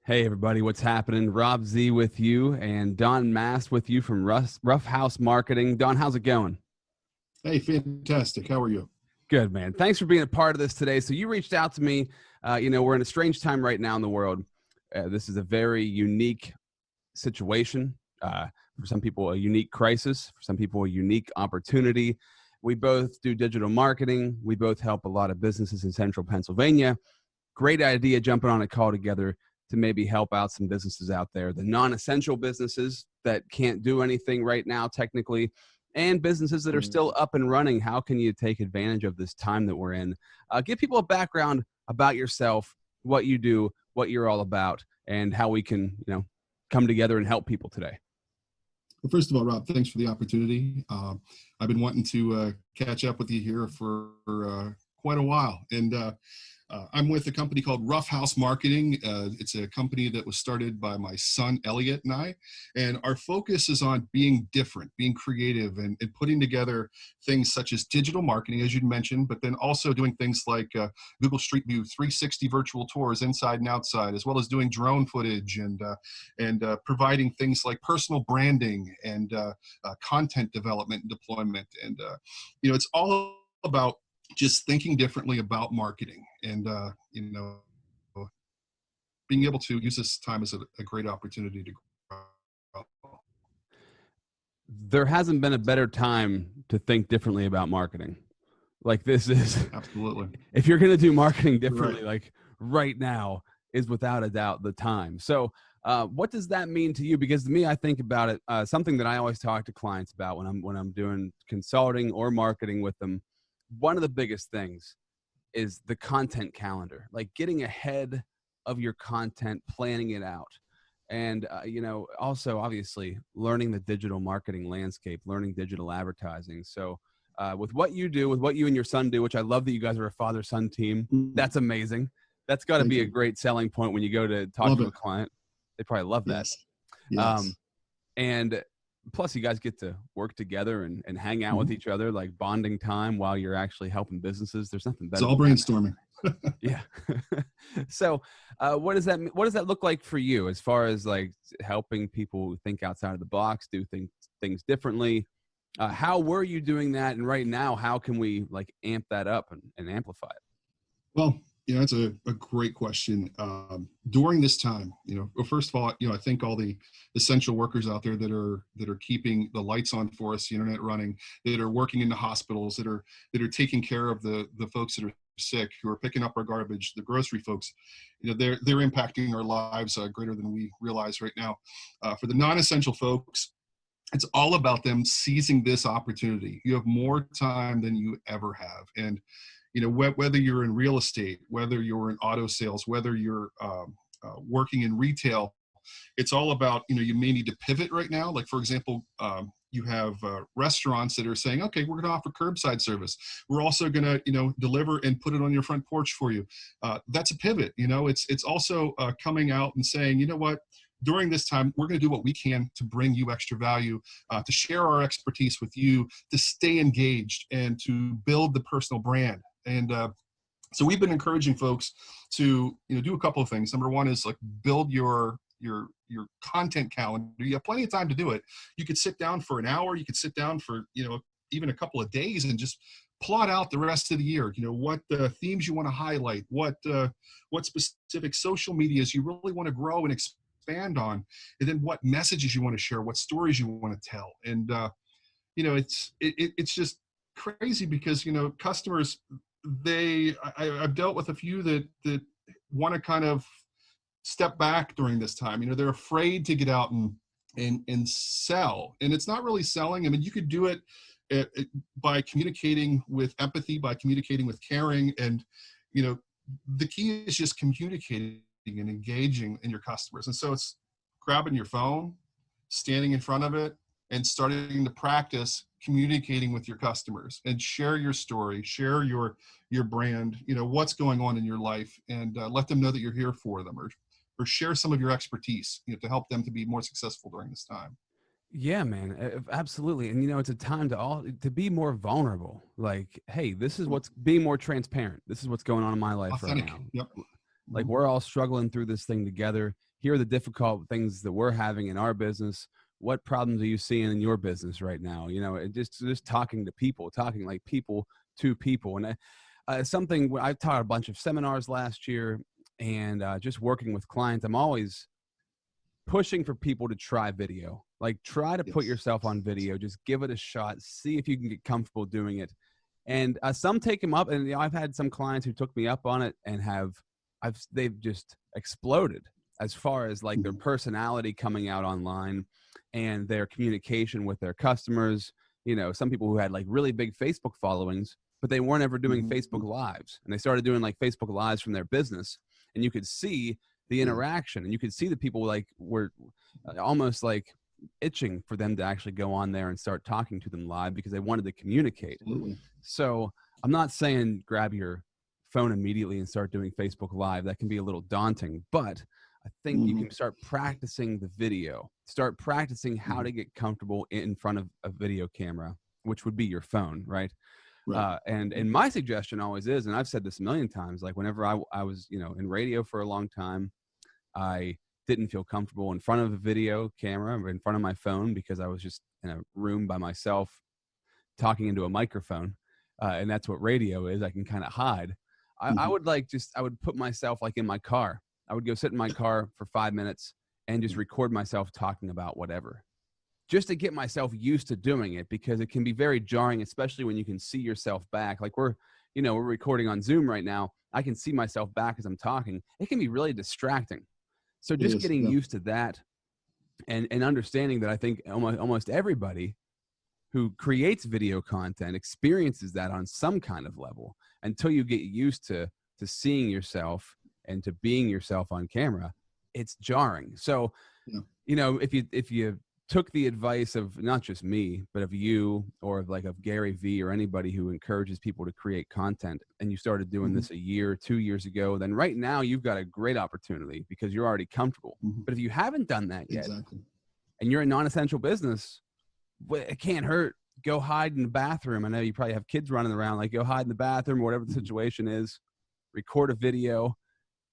Hey everybody, what's happening? Rob Z with you and Don Mast with you from Ruff House Marketing. Don, how's it going? Hey, fantastic. How are you? Good, man. Thanks for being a part of this today. So you reached out to me. We're in a strange time right now in the world. This is a very unique situation. For some people, a unique crisis. For some people, a unique opportunity. We both do digital marketing. We both help a lot of businesses in central Pennsylvania. Great idea jumping on a call together to maybe help out some businesses out there, the non-essential businesses that can't do anything right now technically, and businesses that are still up and running. How can you take advantage of this time that we're in? Give people a background about yourself, what you do, what you're all about, and how we can, come together and help people today. Well, first of all, Rob, thanks for the opportunity. I've been wanting to catch up with you here for quite a while. And I'm with a company called Ruff House Marketing. It's a company that was started by my son, Elliot, and I. And our focus is on being different, being creative, and putting together things such as digital marketing, as you'd mentioned, but then also doing things like Google Street View 360 virtual tours inside and outside, as well as doing drone footage and providing things like personal branding and content development and deployment. And, it's all about just thinking differently about marketing and, being able to use this time as a great opportunity to grow. There hasn't been a better time to think differently about marketing. Like this is Absolutely. If you're going to do marketing differently, Right. like right now is without a doubt the time. So what does that mean to you? Because to me, I think about it, something that I always talk to clients about when I'm doing consulting or marketing with them. One of the biggest things is the content calendar, like getting ahead of your content, planning it out. And, also obviously learning the digital marketing landscape, learning digital advertising. So with what you do, with what you and your son do, which I love that you guys are a father-son team. That's amazing. That's got to Thank be a you. great selling point when you go to talk Love to it. a client. They probably love that. Yes. Yes. And plus you guys get to work together and hang out with each other, like bonding time while you're actually helping businesses. There's nothing It's better all than that. brainstorming. Yeah. So what does that look like for you as far as like helping people think outside of the box, do things differently? How were you doing that? And right now, how can we like amp that up and amplify it? Well, that's a great question. During this time, well, first of all, I think all the essential workers out there that are keeping the lights on for us, the internet running, that are working in the hospitals, that are taking care of the folks that are sick, who are picking up our garbage, the grocery folks, they're impacting our lives greater than we realize right now. For the non-essential folks, it's all about them seizing this opportunity. You have more time than you ever have. And, whether you're in real estate, whether you're in auto sales, whether you're working in retail, it's all about, you may need to pivot right now. Like, for example, you have restaurants that are saying, okay, we're going to offer curbside service. We're also going to, deliver and put it on your front porch for you. That's a pivot. It's also coming out and saying, you know what, during this time, we're going to do what we can to bring you extra value, to share our expertise with you, to stay engaged and to build the personal brand. And so we've been encouraging folks to, do a couple of things. Number one is like build your content calendar. You have plenty of time to do it. You could sit down for an hour. You could sit down for, even a couple of days and just plot out the rest of the year. What themes you want to highlight, what specific social medias you really want to grow and expand on, and then what messages you want to share, what stories you want to tell. And, it's just crazy because, customers, I've dealt with a few that want to kind of step back during this time. They're afraid to get out and sell. And it's not really selling. I mean, you could do it by communicating with empathy, by communicating with caring. And, the key is just communicating and engaging in your customers. And so it's grabbing your phone, standing in front of it, and starting to practice communicating with your customers and share your story, share your brand, what's going on in your life, and let them know that you're here for them, or share some of your expertise, to help them to be more successful during this time. Yeah, man, absolutely. And it's a time to be more vulnerable. Like, hey, this is what's being more transparent. This is what's going on in my life right Authentic. now. Yep. Like we're all struggling through this thing together. here are the difficult things that we're having in our business. What problems are you seeing in your business right now? You know, and just talking to people, talking like people to people. And something I taught a bunch of seminars last year, and just working with clients, I'm always pushing for people to try video. Like, try to put Yes. yourself on video, just give it a shot, see if you can get comfortable doing it. And some take them up, and I've had some clients who took me up on it and they've just exploded as far as like their personality coming out online and their communication with their customers. You know, some people who had like really big Facebook followings, but they weren't ever doing Facebook Lives, and they started doing like Facebook Lives from their business, and you could see the interaction, and you could see the people like were almost like itching for them to actually go on there and start talking to them live because they wanted to communicate. Absolutely. So I'm not saying grab your phone immediately and start doing Facebook Live. That can be a little daunting, but I think you can start practicing the video, start practicing how to get comfortable in front of a video camera, which would be your phone, right? Right. And my suggestion always is, and I've said this a million times, like whenever I was, you know, in radio for a long time, I didn't feel comfortable in front of a video camera or in front of my phone because I was just in a room by myself talking into a microphone. And that's what radio is. I can kind of hide. I would I would put myself like in my car. I would go sit in my car for 5 minutes and just record myself talking about whatever, just to get myself used to doing it, because it can be very jarring, especially when you can see yourself back. Like we're recording on Zoom right now. I can see myself back as I'm talking. It can be really distracting. So just getting used to that and understanding that I think almost everybody who creates video content experiences that on some kind of level until you get used to seeing yourself and to being yourself on camera. It's jarring. So, you know, if you took the advice of not just me, but of you or of Gary Vee or anybody who encourages people to create content, and you started doing this a year, 2 years ago, then right now you've got a great opportunity because you're already comfortable. But if you haven't done that yet, and you're a non-essential business, it can't hurt. Go hide in the bathroom. I know you probably have kids running around. Like, go hide in the bathroom or whatever the situation is. Record a video.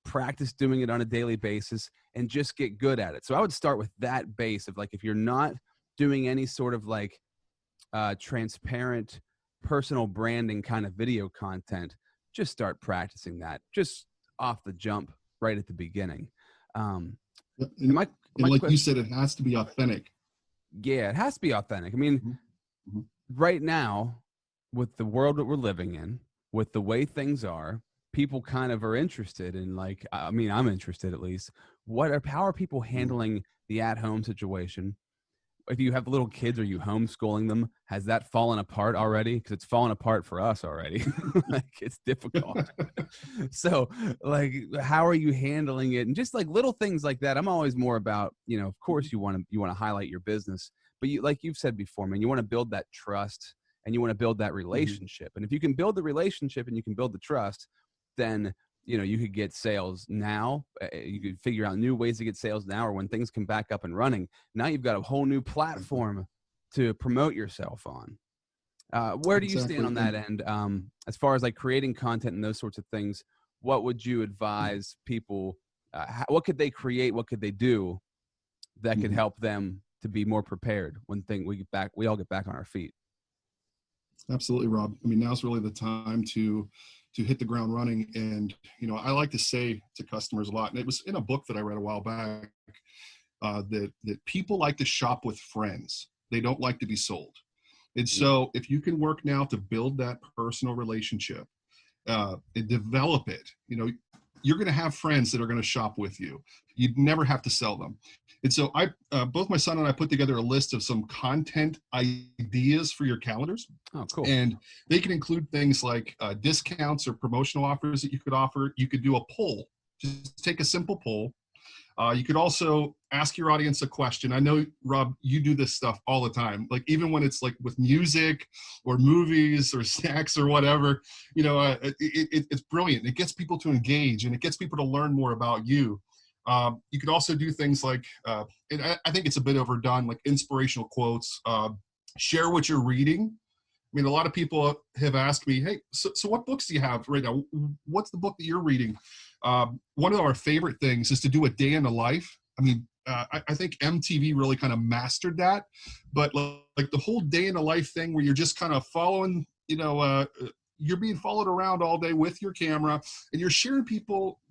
Practice doing it on a daily basis and just get good at it. So I would start with that base of like, if you're not doing any sort of like transparent personal branding kind of video content, just start practicing that just off the jump right at the beginning. You said, it has to be authentic. Yeah, it has to be authentic. I mean, right now, with the world that we're living in, with the way things are, people kind of are interested in, like, I mean, I'm interested at least. How are people handling the at-home situation? If you have little kids, are you homeschooling them? Has that fallen apart already? Because it's fallen apart for us already. Like, it's difficult. So, like, how are you handling it? And just like little things like that. I'm always more about, you know, of course you want to highlight your business, but you, like you've said before, man, you want to build that trust and you want to build that relationship. And if you can build the relationship and you can build the trust, then, you know, you could get sales now. You could figure out new ways to get sales now, or when things come back up and running. Now you've got a whole new platform to promote yourself on. Where do you stand on that end? As far as like creating content and those sorts of things, what would you advise people? What could they create? What could they do that could help them to be more prepared when we all get back on our feet? Absolutely, Rob. I mean, now's really the time to hit the ground running. And, you know, I like to say to customers a lot, and it was in a book that I read a while back, that people like to shop with friends. They don't like to be sold. And so if you can work now to build that personal relationship, and develop it, you know, you're going to have friends that are going to shop with you. You'd never have to sell them. And so both my son and I put together a list of some content ideas for your calendars. Oh, cool. And they can include things like discounts or promotional offers that you could offer. You could do a poll. Just take a simple poll. You could also ask your audience a question. I know, Rob, you do this stuff all the time. Like, even when it's like with music or movies or snacks or whatever, you know, it's brilliant. It gets people to engage and it gets people to learn more about you. You could also do things like, and I think it's a bit overdone, like inspirational quotes. Share what you're reading. I mean, a lot of people have asked me, hey, so what books do you have right now? What's the book that you're reading? One of our favorite things is to do a day in the life I mean, I think MTV really kind of mastered that, but like the whole day in the life thing where you're just kind of following, you're being followed around all day with your camera, and you're sharing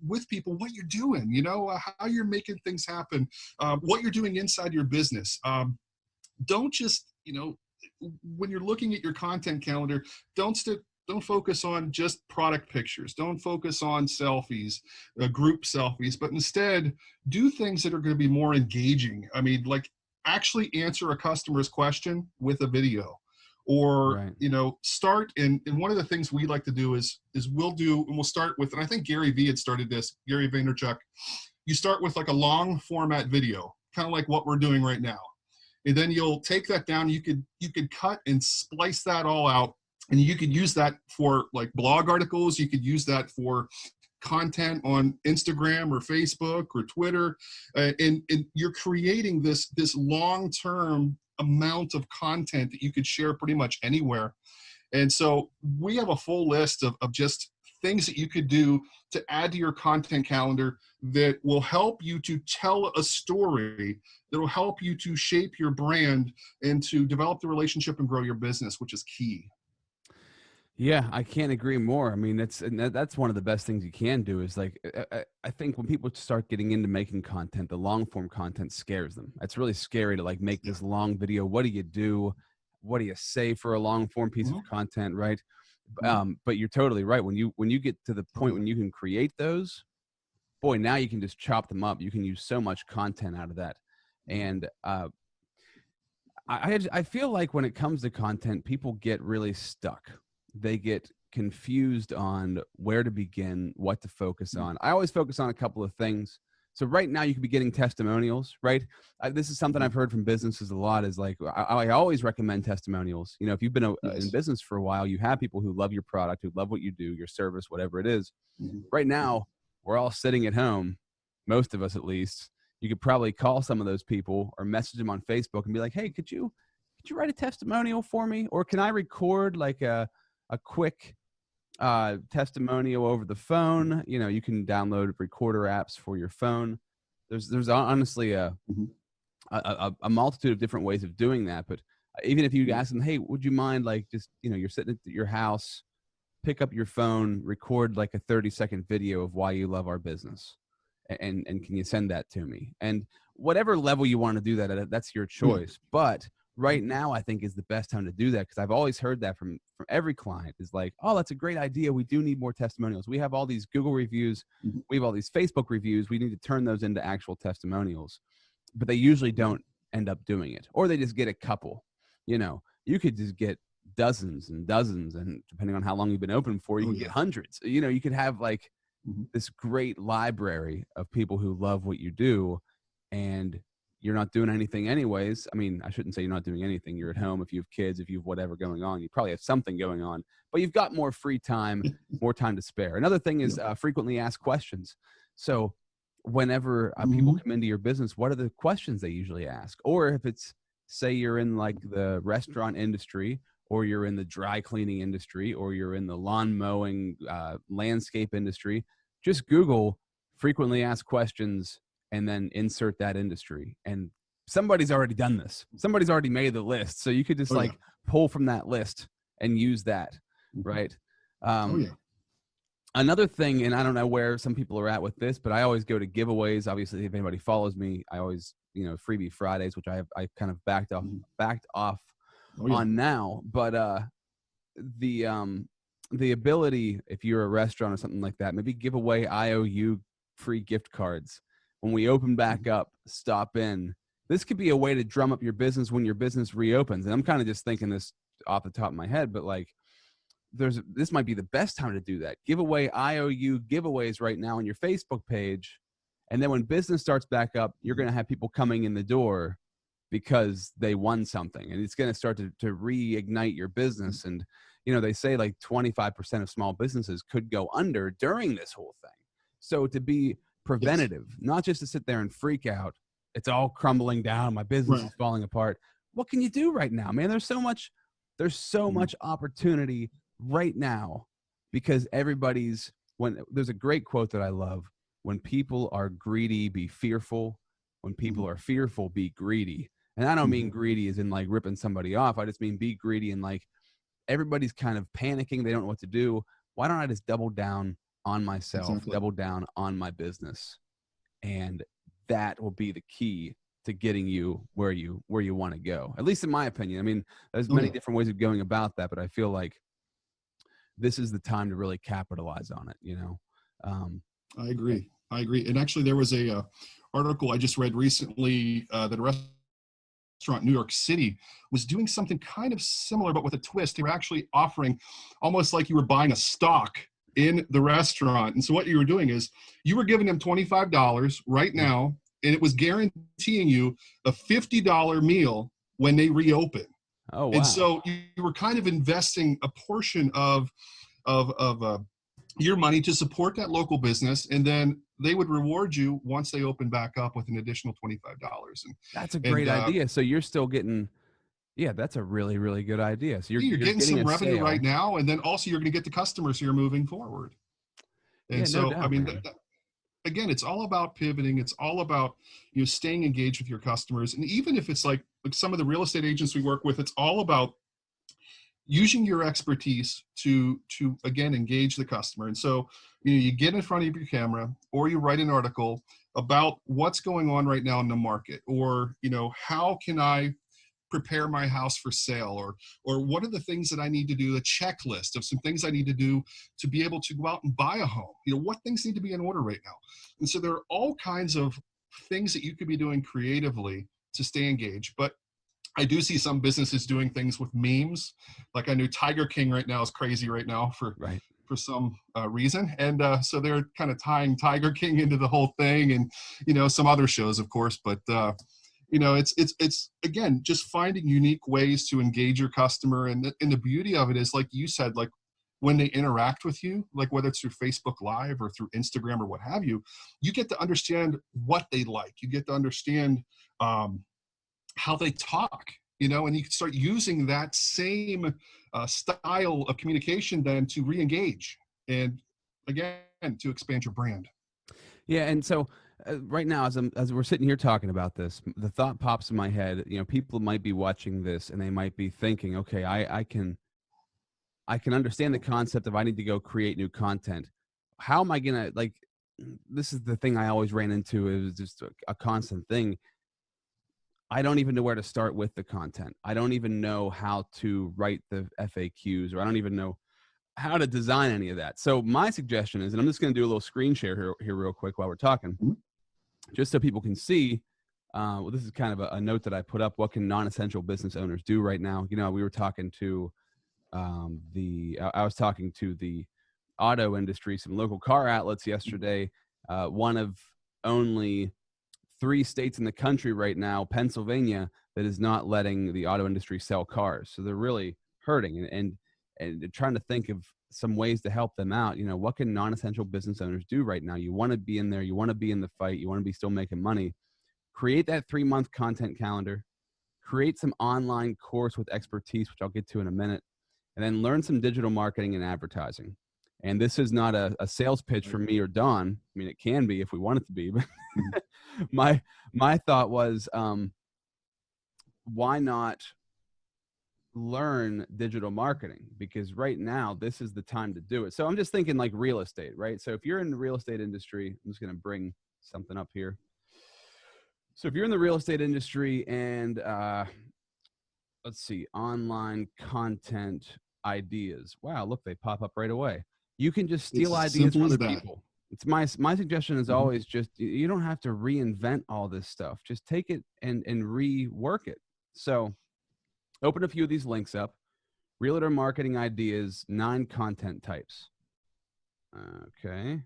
with people what you're doing, how you're making things happen, what you're doing inside your business. Don't just, when you're looking at your content calendar, don't focus on just product pictures. Don't focus on selfies, group selfies, but instead do things that are going to be more engaging. I mean, like actually answer a customer's question with a video, or Right. start. And one of the things we like to do is we'll start with, and I think Gary Vee had started this, Gary Vaynerchuk. You start with like a long format video, kind of like what we're doing right now. And then you'll take that down. You could cut and splice that all out, and you could use that for like blog articles. You could use that for content on Instagram or Facebook or Twitter, and you're creating this long-term amount of content that you could share pretty much anywhere. And so we have a full list of just things that you could do to add to your content calendar that will help you to tell a story, that will help you to shape your brand and to develop the relationship and grow your business, which is key. Yeah, I can't agree more. I mean, that's one of the best things you can do is like, I think when people start getting into making content, the long form content scares them. It's really scary to like make this long video. What do you do? What do you say for a long form piece of Mhm. content? Right. Mhm. But you're totally right. When you get to the Oh point yeah. when you can create those, boy, now you can just chop them up. You can use so much content out of that. And I feel like when it comes to content, people get really stuck. They get confused on where to begin, what to focus on. I always focus on a couple of things. So right now you could be getting testimonials, right? This is something I've Mhm. heard from businesses a lot is like, I always recommend testimonials. If you've been in Yes. business for a while, you have people who love your product, who love what you do, your service, whatever it is. Mhm. Right Yeah. now, we're all sitting at home, most of us at least. You could probably call some of those people or message them on Facebook and be like, hey, could you write a testimonial for me? Or can I record like a quick testimonial over the phone? You can download recorder apps for your phone. There's honestly Mhm. a multitude of different ways of doing that. But even if you Yeah. ask them, hey, would you mind like just, you're sitting at your house, pick up your phone, record like a 30-second video of why you love our business. And can you send that to me? And whatever level you want to do that at, that's your Yeah. choice. But right now, I think is the best time to do that because I've always heard that from every client is like, oh, that's a great idea. We do need more testimonials. We have all these Google reviews. Mhm. We have all these Facebook reviews. We need to turn those into actual testimonials. But they usually Mhm. don't end up doing it, or they just get a couple. You could just get dozens and dozens, and depending on how long you've been open for, you Oh can get yeah. hundreds. You could have like Mhm. this great library of people who love what you do, and you're not doing anything anyways. I mean, I shouldn't say you're not doing anything. You're at home. If you have kids, if you have whatever going on, you probably have something going on, but you've got more free time, more time to spare. Another thing is Yep. frequently asked questions. So whenever people Mhm. come into your business, what are the questions they usually ask? Or if it's, say you're in like the restaurant industry, or you're in the dry cleaning industry, or you're in the lawn mowing landscape industry, just Google frequently asked questions and then insert that industry. And somebody's already done this. Somebody's already made the list. So you could just Oh yeah. like pull from that list and use that. Mhm. Right. Oh Um, yeah. Another thing, and I don't know where some people are at with this, but I always go to giveaways. Obviously, if anybody follows me, I always, freebie Fridays, which I kind of Mhm. backed off Oh yeah. on now. But the the ability, if you're a restaurant or something like that, maybe give away IOU free gift cards when we open back Mhm. up. Stop in. This could be a way to drum up your business when your business reopens. And I'm kind of just thinking this off the top of my head, but like this might be the best time to do that. Give away IOU giveaways right now on your Facebook page. And then when business starts back up, you're Mhm. going to have people coming in the door because they won something, and it's going to start to reignite your business. And they say like 25% of small businesses could go under during this whole thing. So to be Yes. preventative, not just to sit there and freak out, it's all crumbling down, my business Right. is falling apart. What can you do right now, man? There's so Mhm. much opportunity right now, because when there's a great quote that I love: when people are greedy, be fearful. When people are fearful, be greedy. And I don't mean greedy as in like ripping somebody off. I just mean be greedy and like everybody's kind of panicking. They don't know what to do. Why don't I just double down on myself, Exactly. double down on my business? And that will be the key to getting you where you want to go, at least in my opinion. I mean, there's many different ways of going about that, but I feel like this is the time to really capitalize on it, you know? I agree. And actually, there was a article I just read recently that a restaurant in New York City was doing something kind of similar, but with a twist. They were actually offering almost like you were buying a stock in the restaurant. And so what you were doing is you were giving them $25 right now, and it was guaranteeing you a $50 meal when they reopen. Oh, wow. And so you were kind of investing a portion of your money to support that local business, and then they would reward you once they open back up with an additional $25. And that's a great idea. So you're still getting, yeah, that's a really, really good idea. So you're getting some revenue sale right now, and then also you're going to get the customers here moving forward. And yeah, so, no doubt, I mean, man. Again, it's all about pivoting. It's all about, you know, staying engaged with your customers. And even if it's like some of the real estate agents we work with, it's all about using your expertise to again engage the customer. And so, you know, you get in front of your camera, or you write an article about what's going on right now in the market, or, you know, how can I prepare my house for sale, or what are the things that I need to do, a checklist of some things I need to do to be able to go out and buy a home. You know, what things need to be in order right now. And so there are all kinds of things that you could be doing creatively to stay engaged. But I do see some businesses doing things with memes. Like I know Tiger King right now is crazy right now for some reason. And so they're kind of tying Tiger King into the whole thing, and, you know, some other shows, of course. But you know, it's again, just finding unique ways to engage your customer. And the beauty of it is, like you said, like when they interact with you, like whether it's through Facebook Live or through Instagram or what have you, you get to understand what they like. You get to understand how they talk, you know, and you can start using that same style of communication then to re-engage and, again, to expand your brand. Yeah, and so right now, as we're sitting here talking about this, the thought pops in my head. You know, people might be watching this and they might be thinking, okay, I can understand the concept of I need to go create new content. How am I gonna, like? This is the thing I always ran into. It was just a constant thing. I don't even know where to start with the content. I don't even know how to write the FAQs, or I don't even know how to design any of that. So my suggestion is, and I'm just going to do a little screen share here real quick while we're talking, just so people can see. Well, this is kind of a note that I put up. What can non-essential business owners do right now? You know, we were talking to I was talking to the auto industry, some local car outlets yesterday. One of only 3 states in the country right now, Pennsylvania, that is not letting the auto industry sell cars. So they're really hurting, and trying to think of some ways to help them out. You know, what can non-essential business owners do right now? You want to be in there, you want to be in the fight, you want to be still making money. Create that 3-month content calendar, create some online course with expertise, which I'll get to in a minute, and then learn some digital marketing and advertising. And this is not a sales pitch for me or Don. I mean, it can be if we want it to be, but my thought was, why not learn digital marketing? Because right now, this is the time to do it. So I'm just thinking like real estate, right? So if you're in the real estate industry, I'm just going to bring something up here. So if you're in the real estate industry and let's see, online content ideas. Wow, look, they pop up right away. You can just steal ideas from other people. It's my suggestion is always just, you don't have to reinvent all this stuff. Just take it and rework it. So open a few of these links up. Realtor marketing ideas, 9 content types. Okay.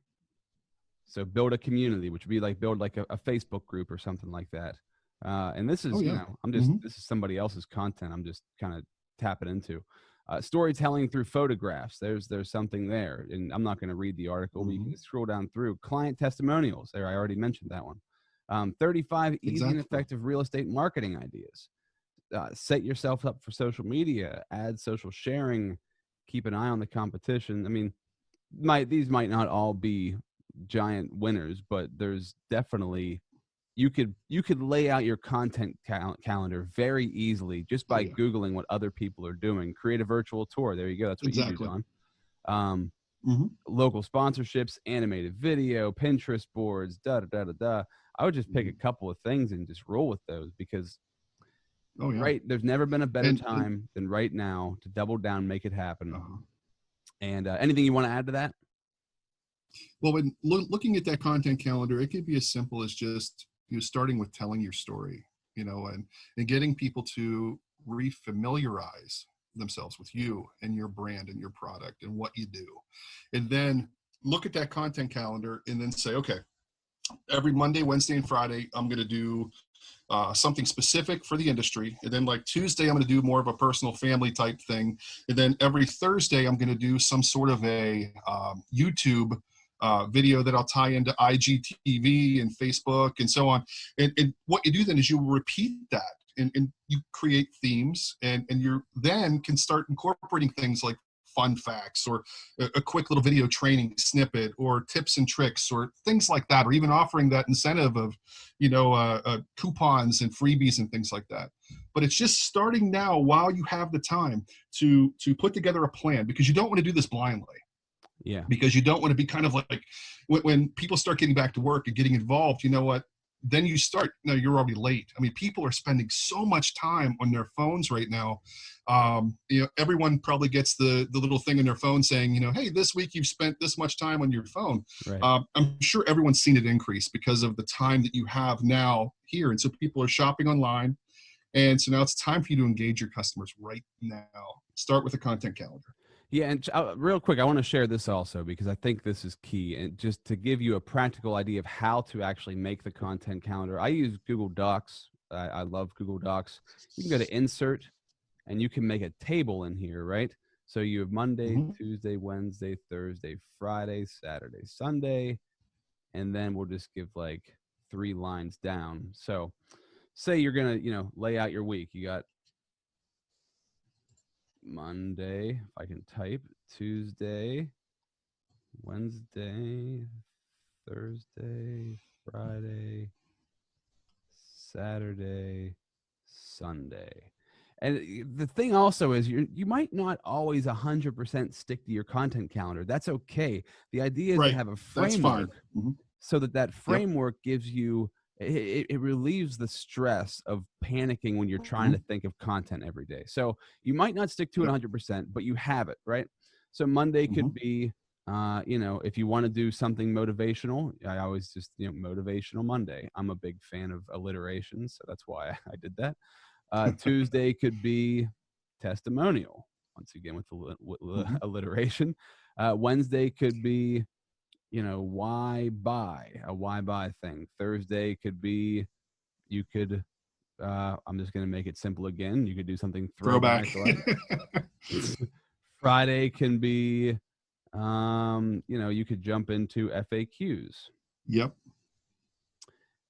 So build a community, which would be like build like a Facebook group or something like that. And this is, you know, this is somebody else's content. I'm just kind of tapping into. Storytelling through photographs. There's something there, and I'm not going to read the article, but you can scroll down through. Client testimonials. There, I already mentioned that one. 35 easy and effective real estate marketing ideas. Set yourself up for social media. Add social sharing. Keep an eye on the competition. I mean, these might not all be giant winners, but there's definitely you could lay out your content calendar very easily just Oh by yeah, Googling what other people are doing. Create a virtual tour. There you go. That's what you do, exactly. Don. Um, Hmm. Local sponsorships, animated video, Pinterest boards, da da da da da. I would just pick a Hmm. couple of things and just roll with those because Oh yeah, there's never been a better and time than right now to double down, make it happen. uh, And anything you want to add to that? well, when looking at that content calendar, it could be as simple as just starting with telling your story, and getting people to refamiliarize themselves with you and your brand and your product and what you do, and then look at that content calendar and then say, okay, every Monday, Wednesday, and Friday, I'm going to do something specific for the industry. And then like Tuesday, I'm going to do more of a personal family type thing. And then every Thursday, I'm going to do some sort of a YouTube video that I'll tie into IGTV and Facebook and so on. And what you do then is you repeat that. And you create themes, and you then can start incorporating things like fun facts or a quick little video training snippet or tips and tricks or things like that, or even offering that incentive of coupons and freebies and things like that. But it's just starting now while you have the time to put together a plan, because you don't want to do this blindly, Yeah. because you don't want to be kind of like when people start getting back to work and getting involved, you know what, then you start, no, you're already late. I mean, people are spending so much time on their phones right now. Everyone probably gets the little thing on their phone saying, hey, this week you've spent this much time on your phone. Right. I'm sure everyone's seen it increase because of the time that you have now here. And so people are shopping online. And so now it's time for you to engage your customers right now. Start with a content calendar. Yeah, and real quick, I want to share this also because I think this is key, and just to give you a practical idea of how to actually make the content calendar. I use Google Docs. I love Google Docs. You can go to Insert, and you can make a table in here, right? So you have Monday, Mm-hmm. Tuesday, Wednesday, Thursday, Friday, Saturday, Sunday, and then we'll just give like 3 lines down. So say you're gonna, lay out your week. You got Monday, if I can type, Tuesday, Wednesday, Thursday, Friday, Saturday, Sunday. And the thing also is you might not always 100% stick to your content calendar. That's okay. The idea is to Right. have a That's fine. framework Mm-hmm. so that Yep. framework gives you it relieves the stress of panicking when you're trying Mm-hmm. to think of content every day. So you might not stick to it Yep. 100%, but you have it, right? So Monday Mm-hmm. could be if you want to do something motivational. I always just motivational Monday. I'm a big fan of alliteration, so that's why I did that. Tuesday could be testimonial, once again with Mm-hmm. alliteration. Wednesday could be why buy, a why buy thing. Thursday could be, you could I'm just going to make it simple again, you could do something Throwback. throwback like. Friday can be you could jump into FAQs. Yep.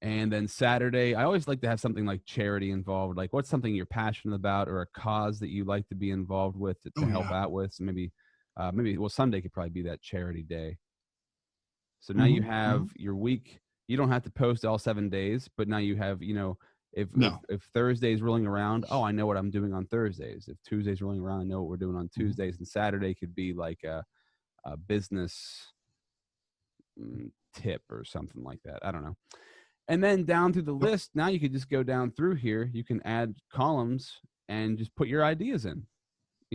And then Saturday, I always like to have something like charity involved, like what's something you're passionate about or a cause that you like to be involved with to Oh help yeah. out with. So maybe Sunday could probably be that charity day. So now you Mm-hmm. Mm-hmm. have your week. You don't have to post all 7 days, but now you have, No. if Thursday's rolling around, oh, I know what I'm doing on Thursdays. If Tuesday's rolling around, I know what we're doing on Mm-hmm. Tuesdays. And Saturday could be like a business tip or something like that. I don't know. And then down through the Yep. list, now you could just go down through here. You can add columns and just put your ideas in.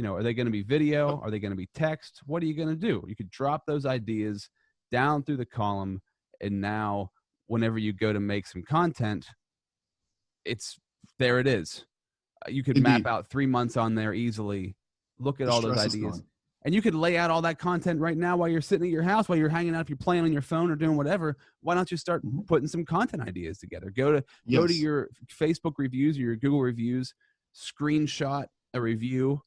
Are they going to be Yep. video? Are they going to be text? What are you going to do? You could drop those ideas down through the column. And now whenever you go to make some content, there it is. You could map Indeed. out 3 months on there easily. Look at The all those stress is ideas. gone. And you could lay out all that content right now while you're sitting at your house, while you're hanging out, if you're playing on your phone or doing whatever. Why don't you start Mm-hmm. putting some content ideas together? Go to Yes. your Facebook reviews or your Google reviews, screenshot a review,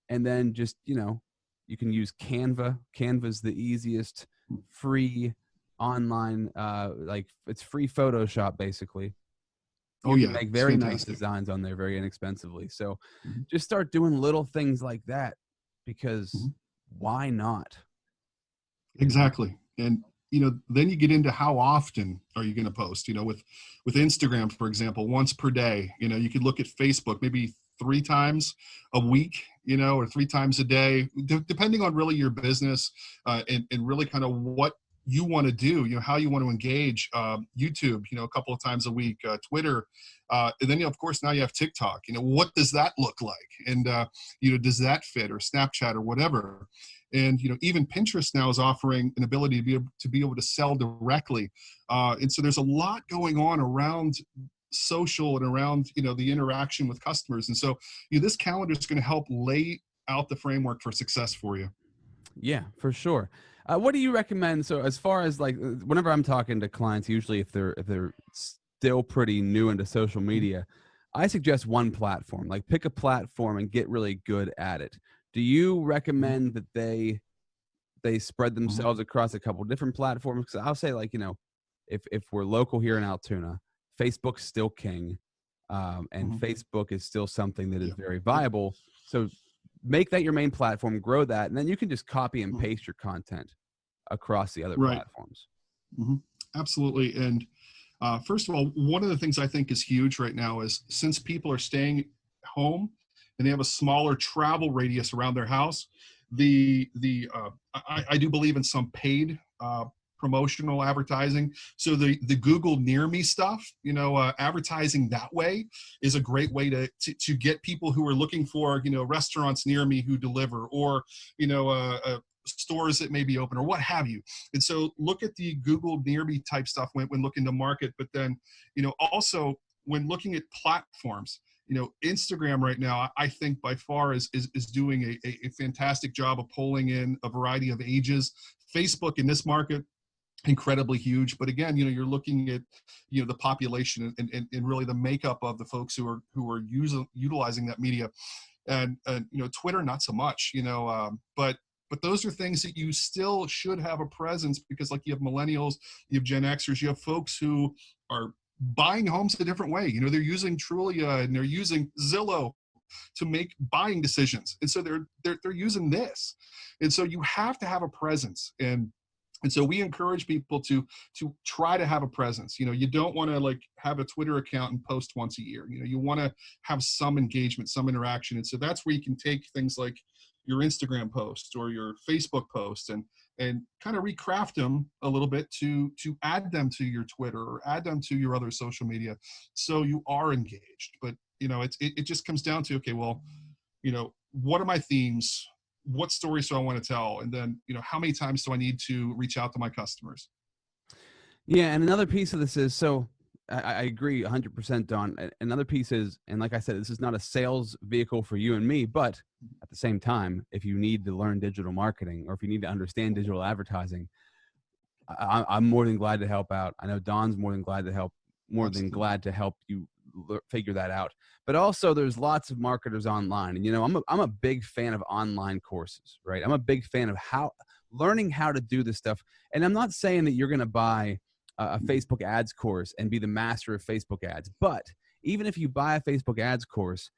and then just, you can use Canva. Canva's the easiest free online, like it's free Photoshop basically. Oh You can yeah. make It's very nice fantastic. designs on there very inexpensively. So Mm-hmm. just start doing little things like that because Mm-hmm. why not? Exactly. And then you get into how often are you going to post, with Instagram, for example, once per day. You could look at Facebook, maybe 3 times a week, or 3 times a day, depending on really your business, and really kind of what you want to do, how you want to engage. YouTube, a couple of times a week, Twitter, and then, of course, now you have TikTok. What does that look like? And, does that fit, or Snapchat, or whatever? And, even Pinterest now is offering an ability to be able to sell directly. And so there's a lot going on around social and around, the interaction with customers. And so, this calendar is going to help lay out the framework for success for you. Yeah, for sure. What do you recommend? So as far as like, whenever I'm talking to clients, usually if they're still pretty new into social media, I suggest one platform. Like, pick a platform and get really good at it. Do you recommend that they spread themselves across a couple different platforms? Because I'll say, like, if we're local here in Altoona, Facebook's still king, and Facebook is still something that is very viable. So make that your main platform, grow that, and then you can just copy and paste your content across the other platforms. Absolutely. And first of all, one of the things I think is huge right now is, since people are staying home and they have a smaller travel radius around their house, I do believe in some paid promotional advertising. So the Google Near Me stuff, advertising that way is a great way to get people who are looking for, restaurants near me who deliver, or, stores that may be open, or what have you. And so look at the Google Near Me type stuff when looking to market. But then, also when looking at platforms, Instagram right now, I think by far is doing a fantastic job of pulling in a variety of ages. Facebook in this market, incredibly huge. But again, you're looking at, the population and really the makeup of the folks who are utilizing that media. And Twitter, not so much, but those are things that you still should have a presence, because, like, you have millennials, you have Gen Xers, you have folks who are buying homes a different way. They're using Trulia and they're using Zillow to make buying decisions. And so they're using this. And so you have to have a presence. And so we encourage people to try to have a presence. You don't want to, like, have a Twitter account and post once a year. You want to have some engagement, some interaction. And so that's where you can take things like your Instagram post or your Facebook post and kind of recraft them a little bit to add them to your Twitter or add them to your other social media, so you are engaged. But it just comes down to, okay, well, what are my themes? What stories do I want to tell? And then, how many times do I need to reach out to my customers? Yeah. And another piece of this is, so I agree 100%, Don. Another piece is, and like I said, this is not a sales vehicle for you and me, but at the same time, if you need to learn digital marketing, or if you need to understand digital advertising, I'm more than glad to help out. I know Don's more than glad to help you figure that out. But also, there's lots of marketers online, and I'm a big fan of online courses, right? I'm a big fan of learning how to do this stuff. And I'm not saying that you're going to buy a Facebook ads course and be the master of Facebook ads, but even if you buy a Facebook ads course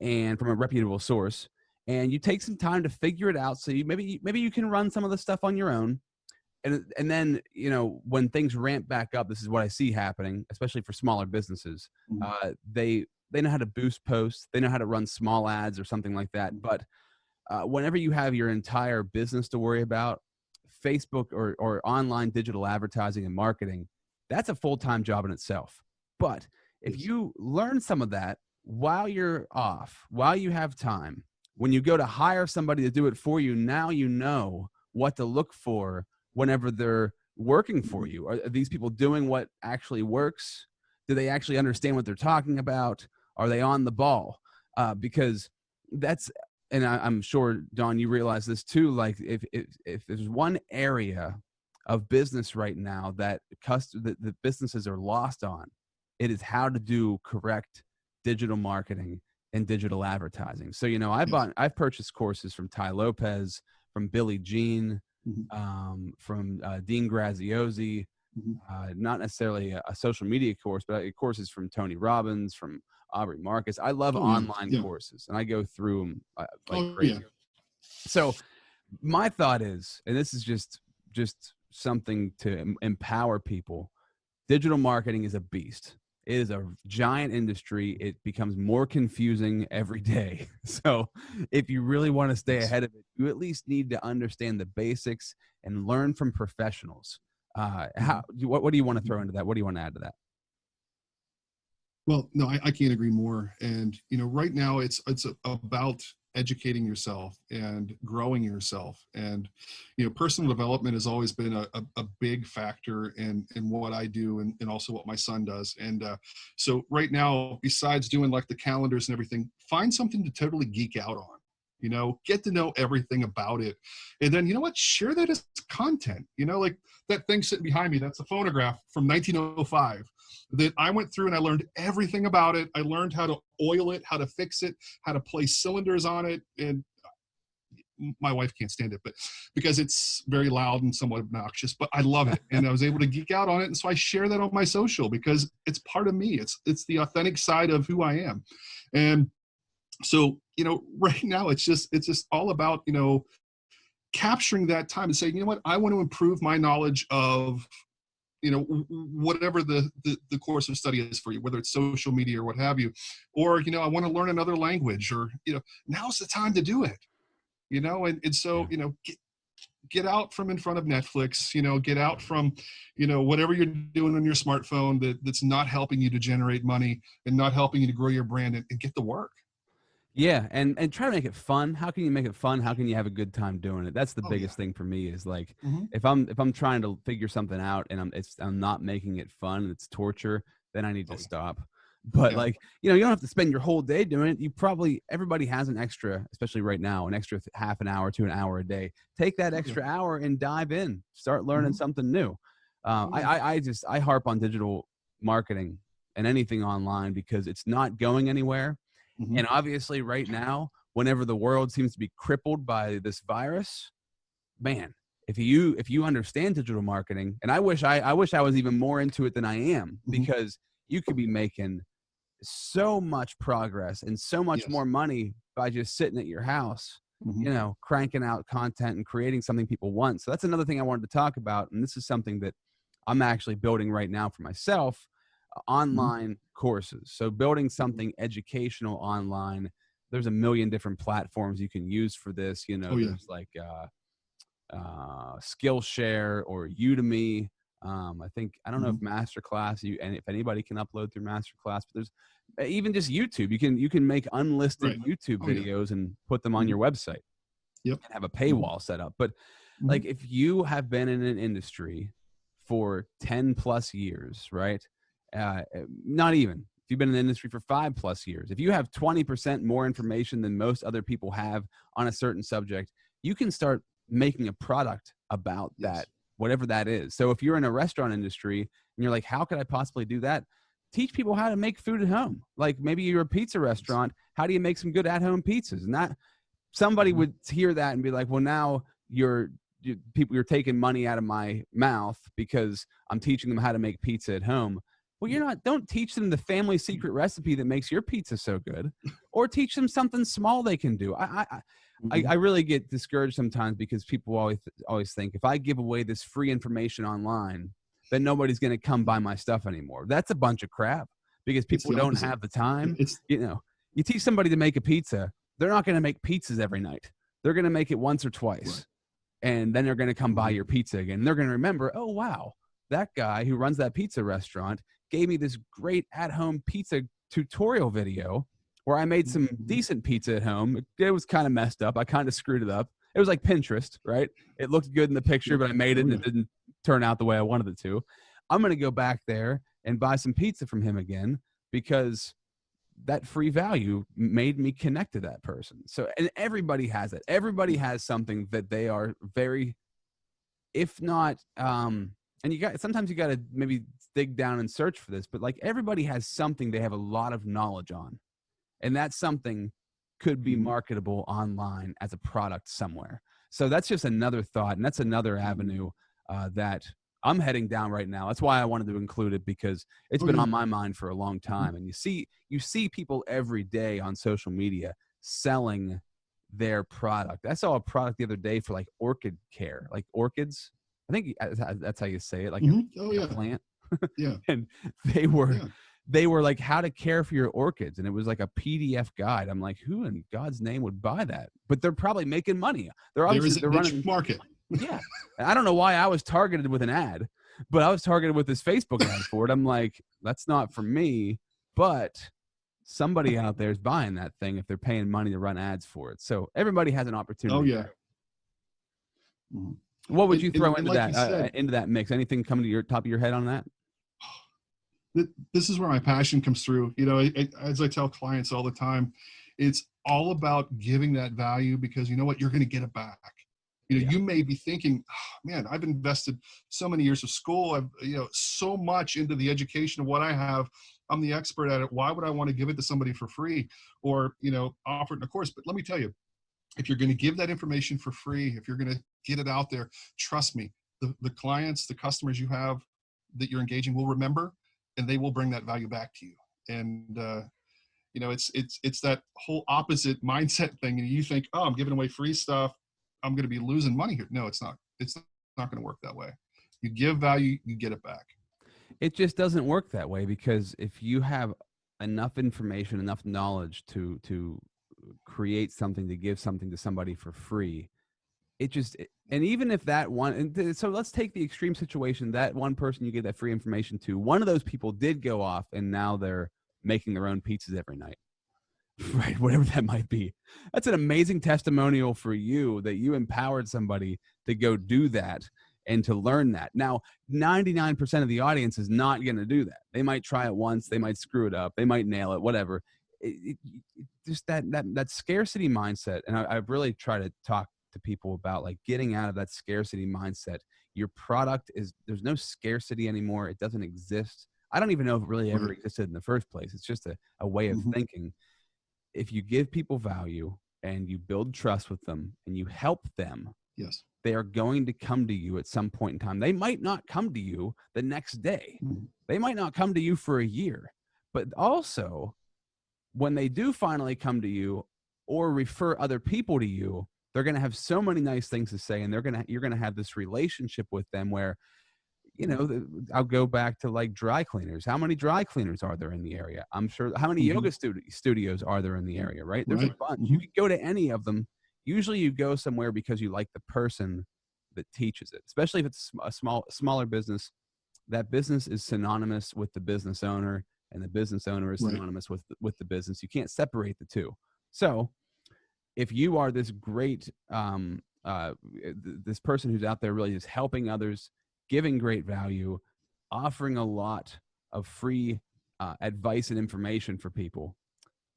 and from a reputable source, and you take some time to figure it out, so maybe you can run some of the stuff on your own. And then, when things ramp back up, this is what I see happening, especially for smaller businesses. They know how to boost posts. They know how to run small ads or something like that. But whenever you have your entire business to worry about, Facebook or online digital advertising and marketing, that's a full-time job in itself. But if you learn some of that while you're off, while you have time, when you go to hire somebody to do it for you, now you know what to look for whenever they're working for you. Are these people doing what actually works? Do they actually understand what they're talking about? Are they on the ball? Because that's, and I'm sure, Don, you realize this too, like if there's one area of business right now that the businesses are lost on, it is how to do correct digital marketing and digital advertising. So, I've purchased courses from Ty Lopez, from Billy Jean, from Dean Graziosi, not necessarily a social media course, but courses from Tony Robbins, from Aubrey Marcus. I love online courses, and I go through them like crazy. So my thought is, and this is just something to empower people, digital marketing is a beast. It is a giant industry. It becomes more confusing every day. So if you really want to stay ahead of it, you at least need to understand the basics and learn from professionals. What do you want to throw into that? What do you want to add to that? Well, no, I can't agree more. And, right now it's about educating yourself and growing yourself. And, personal development has always been a big factor in what I do and also what my son does. And so right now, besides doing like the calendars and everything, find something to totally geek out on. Get to know everything about it. And then, share that as content. Like that thing sitting behind me, that's a phonograph from 1905 that I went through and I learned everything about it. I learned how to oil it, how to fix it, how to place cylinders on it. And my wife can't stand it, but because it's very loud and somewhat obnoxious, but I love it. And I was able to geek out on it. And so I share that on my social because it's part of me. It's the authentic side of who I am. And so, right now it's just all about, capturing that time and saying, what, I want to improve my knowledge of, whatever the course of study is for you, whether it's social media or what have you, or, I want to learn another language or, now's the time to do it, and so, get out from in front of Netflix, get out from, whatever you're doing on your smartphone that's not helping you to generate money and not helping you to grow your brand and get to work. Yeah, and try to make it fun. How can you make it fun? How can you have a good time doing it? That's the biggest Yeah. thing for me is like Mm-hmm. if I'm trying to figure something out and I'm not making it fun, it's torture, then I need to stop. But Yeah. like, you don't have to spend your whole day doing it. Everybody has an extra, especially right now, an extra half an hour to an hour a day. Take that extra hour and dive in. Start learning something new. I harp on digital marketing and anything online because it's not going anywhere. Mm-hmm. And obviously right now, whenever the world seems to be crippled by this virus, man, if you understand digital marketing, and I wish I was even more into it than I am, because you could be making so much progress and so much more money by just sitting at your house, cranking out content and creating something people want. So that's another thing I wanted to talk about. And this is something that I'm actually building right now for myself. Online courses. So building something educational online. There's a million different platforms you can use for this. There's like Skillshare or Udemy. I don't know if Masterclass and if anybody can upload through Masterclass, but there's even just YouTube. You can make unlisted YouTube videos and put them on your website. Yep. And have a paywall set up. But like if you have been in an industry for 10 plus years, right? Not even. If you've been in the industry for 5+ years, if you have 20% more information than most other people have on a certain subject, you can start making a product about that, whatever that is. So if you're in a restaurant industry and you're like, how could I possibly do that? Teach people how to make food at home. Like maybe you're a pizza restaurant. How do you make some good at-home pizzas? And that somebody would hear that and be like, well, now you're taking money out of my mouth because I'm teaching them how to make pizza at home. Well, don't teach them the family secret recipe that makes your pizza so good, or teach them something small they can do. I really get discouraged sometimes because people always think if I give away this free information online, then nobody's going to come buy my stuff anymore. That's a bunch of crap because people don't have the time. You teach somebody to make a pizza, they're not going to make pizzas every night. They're going to make it once or twice. And then they're going to come buy your pizza again. And they're going to remember, oh, wow, that guy who runs that pizza restaurant gave me this great at-home pizza tutorial video where I made some decent pizza at home. It was kind of messed up. I kind of screwed it up. It was like Pinterest, right? It looked good in the picture, but I made it and it didn't turn out the way I wanted it to. I'm going to go back there and buy some pizza from him again because that free value made me connect to that person. So, and everybody has it. Everybody has something that they are very, if not, and sometimes you got to maybe dig down and search for this, but like everybody has something they have a lot of knowledge on. And that something could be marketable online as a product somewhere. So that's just another thought. And that's another avenue that I'm heading down right now. That's why I wanted to include it, because it's been on my mind for a long time. And you see people every day on social media selling their product. I saw a product the other day for like orchid care, like orchids. I think that's how you say it, like Oh a yeah. plant. Yeah. And they were Yeah. they were like how to care for your orchids, and it was like a PDF guide. I'm like, who in God's name would buy that? But they're probably making money. They're There obviously is a they're niche running. market. Yeah. And I don't know why I was targeted with an ad, but I was targeted with this Facebook ad for it. I'm like, that's not for me, but somebody out there is buying that thing if they're paying money to run ads for it. So everybody has an opportunity. Oh yeah. There. Mhm. What would you throw And into like you said, that mix? Anything coming to your top of your head on that? this is where my passion comes through. As I tell clients all the time, it's all about giving that value, because you know what, you're going to get it back. Yeah. You may be thinking, oh, man, I've invested so many years of school. I've, so much into the education of what I have. I'm the expert at it. Why would I want to give it to somebody for free, or, offer it in a course? But let me tell you, if you're going to give that information for free, if you're going to get it out there, trust me, the clients, the customers you have that you're engaging will remember, and they will bring that value back to you. And it's that whole opposite mindset thing. And you think, oh, I'm giving away free stuff, I'm going to be losing money here. No, it's not. It's not going to work that way. You give value, you get it back. It just doesn't work that way, because if you have enough information, enough knowledge to create something, to give something to somebody for free, and even if that one, so let's take the extreme situation, that one person you gave that free information to, one of those people did go off and now they're making their own pizzas every night. Right, whatever that might be. That's an amazing testimonial for you that you empowered somebody to go do that and to learn that. Now, 99% of the audience is not going to do that. They might try it once, they might screw it up, they might nail it, whatever. Just that scarcity mindset, and I've really tried to talk to people about like getting out of that scarcity mindset. Your product there's no scarcity anymore. It doesn't exist. I don't even know if it really ever existed in the first place. It's just a way of thinking. If you give people value and you build trust with them and you help them, yes, they are going to come to you at some point in time. They might not come to you the next day. They might not come to you for a year. But also, when they do finally come to you or refer other people to you, they're going to have so many nice things to say, and you're going to have this relationship with them where, I'll go back to like dry cleaners. How many dry cleaners are there in the area? I'm sure. How many yoga studios are there in the area, right? There's a bunch. You could go to any of them. Usually you go somewhere because you like the person that teaches it, especially if it's a smaller business. That business is synonymous with the business owner, and the business owner is synonymous with the business. You can't separate the two. So if you are this great, this person who's out there really just helping others, giving great value, offering a lot of free advice and information for people,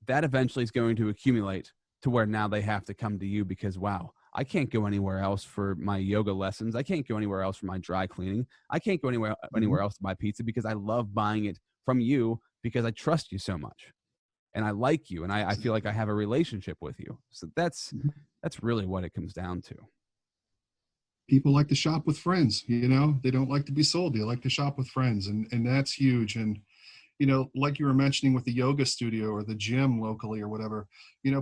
that eventually is going to accumulate to where now they have to come to you because, wow, I can't go anywhere else for my yoga lessons. I can't go anywhere else for my dry cleaning. I can't go anywhere else to buy pizza because I love buying it from you because I trust you so much. And I like you, and I feel like I have a relationship with you. So that's really what it comes down to. People like to shop with friends. They don't like to be sold. They like to shop with friends, and that's huge. And like you were mentioning with the yoga studio or the gym locally or whatever,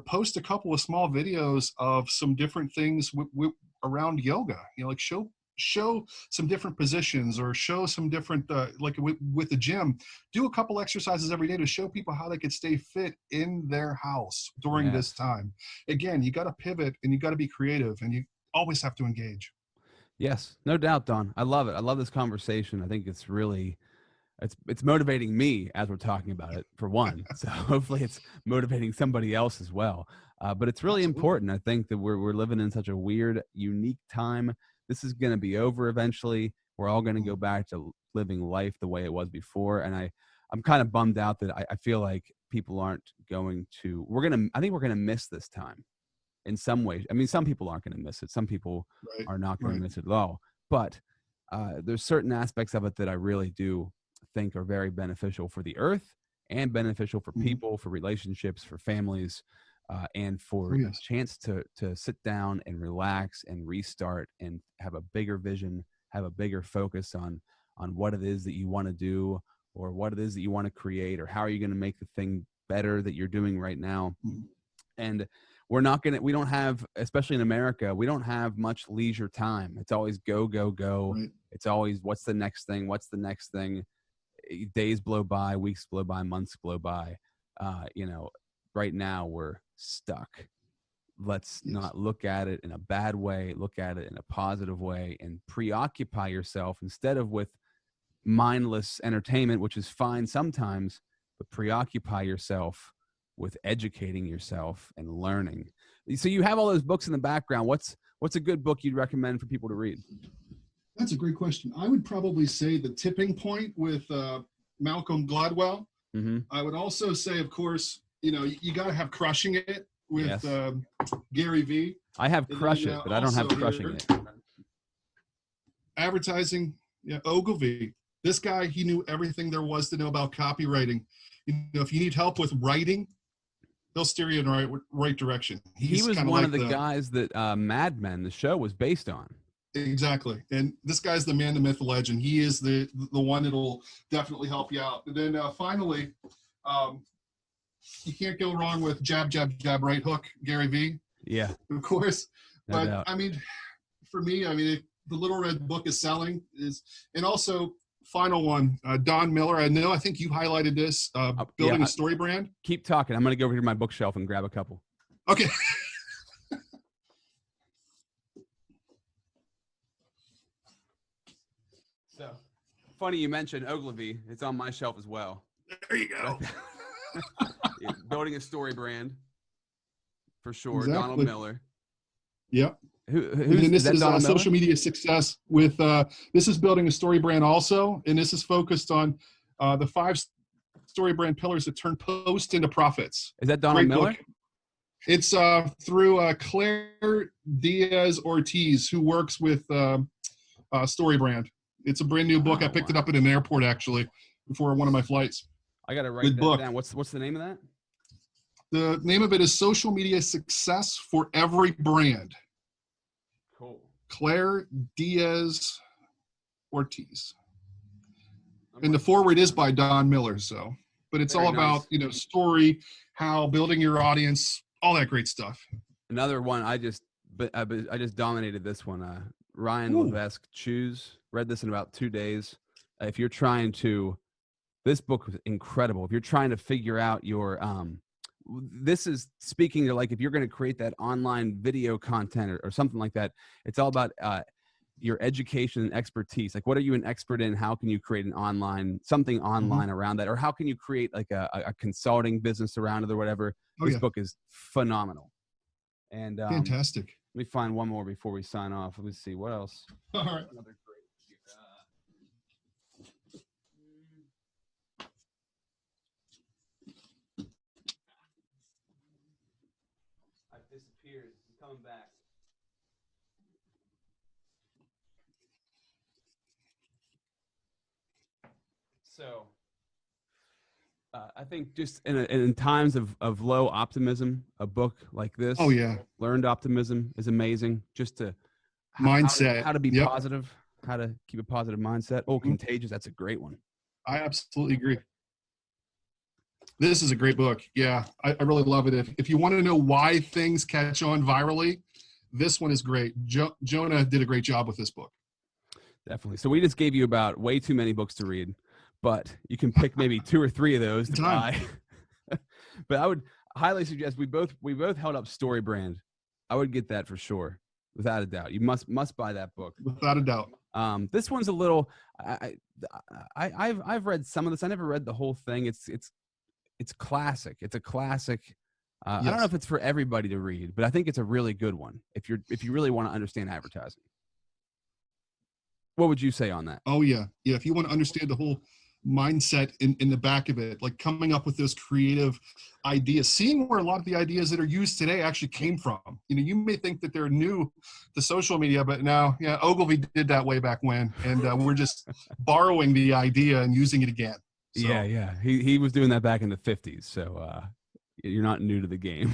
post a couple of small videos of some different things around yoga. Like show some different positions, or show some different like with the gym, do a couple exercises every day to show people how they could stay fit in their house during this time. Again, you got to pivot, and you got to be creative, and you always have to engage. Yes, no doubt, Don. I love it. I love this conversation. I think it's really it's motivating me as we're talking about it, for one. So hopefully it's motivating somebody else as well. But it's really important. I think that we're living in such a weird, unique time. This is going to be over eventually. We're all going to go back to living life the way it was before. And I'm kind of bummed out that I feel like people aren't going to. I think we're going to miss this time in some ways. I mean, some people aren't going to miss it. Some people are not going to miss it at all. But there's certain aspects of it that I really do think are very beneficial for the earth, and beneficial for people, for relationships, for families, and for a chance to sit down and relax and restart and have a bigger vision, have a bigger focus on what it is that you want to do, or what it is that you want to create, or how are you going to make the thing better that you're doing right now. And we don't have, especially in America, we don't have much leisure time. It's always go, go, go. Right. It's always, what's the next thing? What's the next thing? Days blow by, weeks blow by, months blow by. Right now we're stuck. Let's not look at it in a bad way, look at it in a positive way, and preoccupy yourself instead of with mindless entertainment, which is fine sometimes, but preoccupy yourself with educating yourself and learning. So you have all those books in the background. What's a good book you'd recommend for people to read? That's a great question. I would probably say The Tipping Point with Malcolm Gladwell. Mm-hmm. I would also say, of course, you got to have Crushing It with Gary Vee. I have Crush It, but I don't have Crushing It. Advertising, Ogilvy. This guy, he knew everything there was to know about copywriting. If you need help with writing, he'll steer you in the right direction. He was one of the guys that Mad Men, the show, was based on. Exactly. And this guy's the man, the myth, the legend. He is the one that'll definitely help you out. And then finally, you can't go wrong with Jab, Jab, Jab, Right Hook, Gary Vee. Yeah. Of course. No But doubt. I mean, for me, the Little Red Book is selling. And also, final one, Don Miller. I think you highlighted this, Building a Story Brand. Keep talking. I'm going to go over to my bookshelf and grab a couple. Okay. So funny you mentioned Ogilvy. It's on my shelf as well. There you go. Yeah, Building a Story Brand, for sure. Exactly. Donald Miller. Yep. This is social media success with this is Building a Story Brand also, and this is focused on the 5 story brand pillars that turn posts into profits. Is that Donald Miller? Book. It's through Claire Diaz Ortiz, who works with Story Brand. It's a brand new book. I picked it up at an airport actually before one of my flights. I got to write that down. What's the name of that? The name of it is Social Media Success for Every Brand. Cool. Claire Diaz Ortiz. And the forward is by Don Miller. But it's all about, story, how building your audience, all that great stuff. Another one I just dominated this one. Ryan Levesque, Choose. Read this in about 2 days. If you're trying to, this book was incredible. If you're trying to figure out your, this is speaking to, like, if you're going to create that online video content or something like that, it's all about your education and expertise. Like, what are you an expert in? How can you create something online around that? Or how can you create like a consulting business around it or whatever? This book is phenomenal. And fantastic. Let me find one more before we sign off. Let me see what else. All right. Another great. I've disappeared. I'm coming back. So I think just in times of low optimism, a book like this, Learned Optimism, is amazing. Just to mindset, how to be positive, how to keep a positive mindset. Contagious, that's a great one. I absolutely agree. This is a great book. Yeah, I really love it. If you want to know why things catch on virally, this one is great. Jonah did a great job with this book. Definitely. So we just gave you about way too many books to read, but you can pick maybe 2 or 3 of those to buy. But I would highly suggest, we both held up Story Brand. I would get that for sure, without a doubt. You must buy that book. Without a doubt. This one's a little. I've read some of this. I never read the whole thing. It's classic. It's a classic. I don't know if it's for everybody to read, but I think it's a really good one if you really want to understand advertising. What would you say on that? Oh yeah. If you want to understand the whole mindset in the back of it, like coming up with those creative ideas, seeing where a lot of the ideas that are used today actually came from. You may think that they're new to social media, but now, Ogilvy did that way back when, and we're just borrowing the idea and using it again. So. Yeah. He was doing that back in the 50s, so you're not new to the game.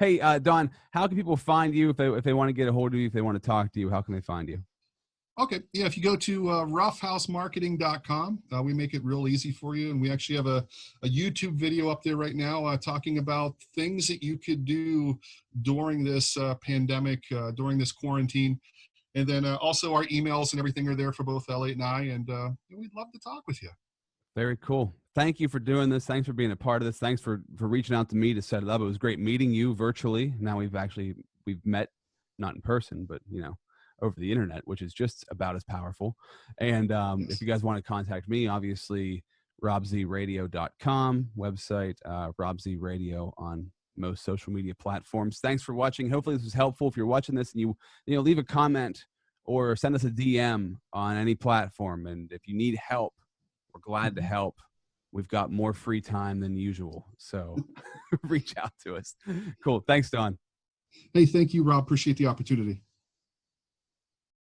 Hey, Don, how can people find you if they want to get a hold of you, if they want to talk to you? How can they find you? Okay. Yeah. If you go to roughhousemarketing.com, we make it real easy for you. And we actually have a YouTube video up there right now talking about things that you could do during this pandemic, during this quarantine. And then also our emails and everything are there for both Elliot and I. And we'd love to talk with you. Very cool. Thank you for doing this. Thanks for being a part of this. Thanks for reaching out to me to set it up. It was great meeting you virtually. Now we've met, not in person, but over the internet, which is just about as powerful. And Yes. if you guys want to contact me, obviously robzradio.com website, robzradio on most social media platforms. Thanks for watching. Hopefully this was helpful. If you're watching this and you leave a comment or send us a DM on any platform. And if you need help, we're glad to help. We've got more free time than usual. So reach out to us. Cool. Thanks, Don. Hey, thank you, Rob. Appreciate the opportunity.